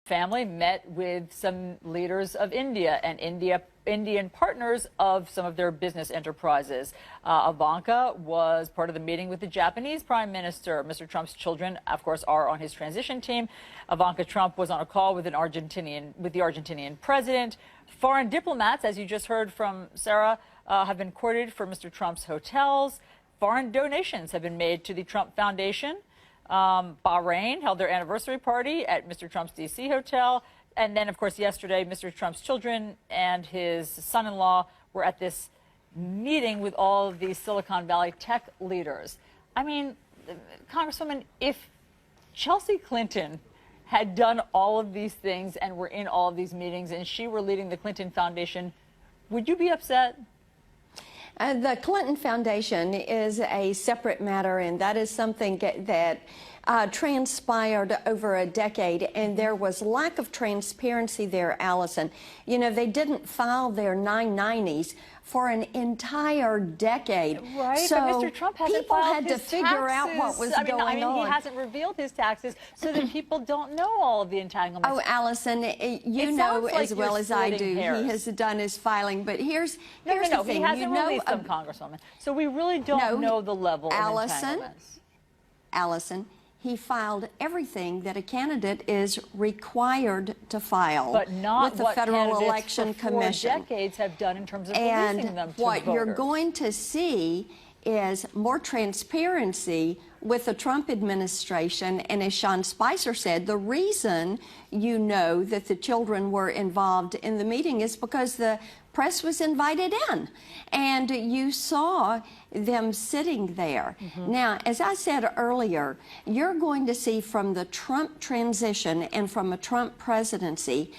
family met with some leaders of India and Indian partners of some of their business enterprises. Ivanka was part of the meeting with the Japanese Prime Minister. Mr. Trump's children, of course, are on his transition team. Ivanka Trump was on a call with the Argentinian president. Foreign diplomats, as you just heard from Sarah, have been courted for Mr. Trump's hotels. Foreign donations have been made to the Trump Foundation. Bahrain held their anniversary party at Mr. Trump's D.C. hotel. And then, of course, yesterday, Mr. Trump's children and his son-in-law were at this meeting with all of these Silicon Valley tech leaders. I mean, Congresswoman, if Chelsea Clinton had done all of these things and were in all of these meetings and she were leading the Clinton Foundation, would you be upset? The Clinton Foundation is a separate matter, and that is something that transpired over a decade, and there was lack of transparency there, Alisyn. You know, they didn't file their 990s for an entire decade. Right, so but Mr. Trump hasn't people filed had his to figure out what was going on. He hasn't revealed his taxes so that people don't know all of the entanglements. Oh, Alisyn, you know as well as I do, hairs. He has done his filing, but here's the thing. He hasn't released them, Congresswoman. So we really don't know the level of entanglements. Alisyn, he filed everything that a candidate is required to file but not with the what Federal Election Commission. 4 decades have done in terms of releasing them to what voters. You're going to see is more transparency with the Trump administration. And as Sean Spicer said, the reason you know that the children were involved in the meeting is because the press was invited in, and you saw them sitting there. Now, as I said earlier, you're going to see from the Trump transition and from a Trump presidency,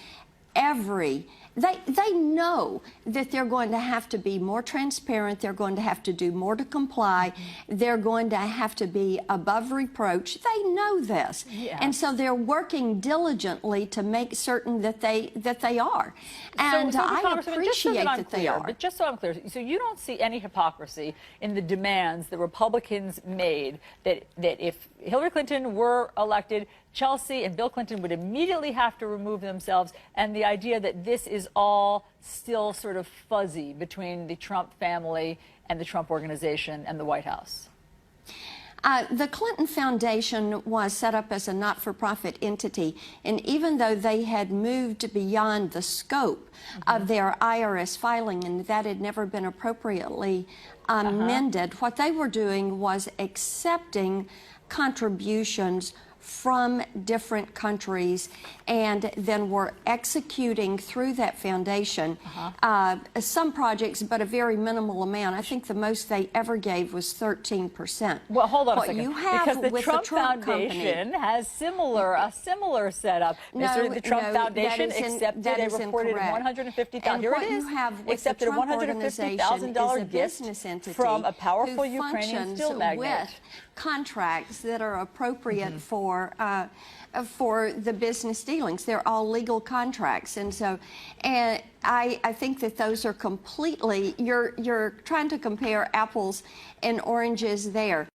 they know that they're going to have to be more transparent. They're going to have to do more to comply. They're going to have to be above reproach. They know this. Yeah. And so they're working diligently to make certain that they are. And I appreciate that they are. But just so I'm clear, so you don't see any hypocrisy in the demands the Republicans made that if Hillary Clinton were elected, Chelsea and Bill Clinton would immediately have to remove themselves, and the idea that this is all still sort of fuzzy between the Trump family and the Trump organization and the White House? The Clinton Foundation was set up as a not-for-profit entity, and even though they had moved beyond the scope of their IRS filing and that had never been appropriately amended, what they were doing was accepting contributions from different countries, and then we're executing through that foundation some projects, but a very minimal amount. I think the most they ever gave was 13%. Well, hold on a second. You have because the Trump Foundation has a similar setup. The Trump Foundation accepted a reported $150,000. Here it is. Accepted a $150,000 gift from a powerful Ukrainian steel magnate. Contracts that are appropriate for the business dealings. They're all legal contracts, and so I think that those are completely, you're trying to compare apples and oranges there.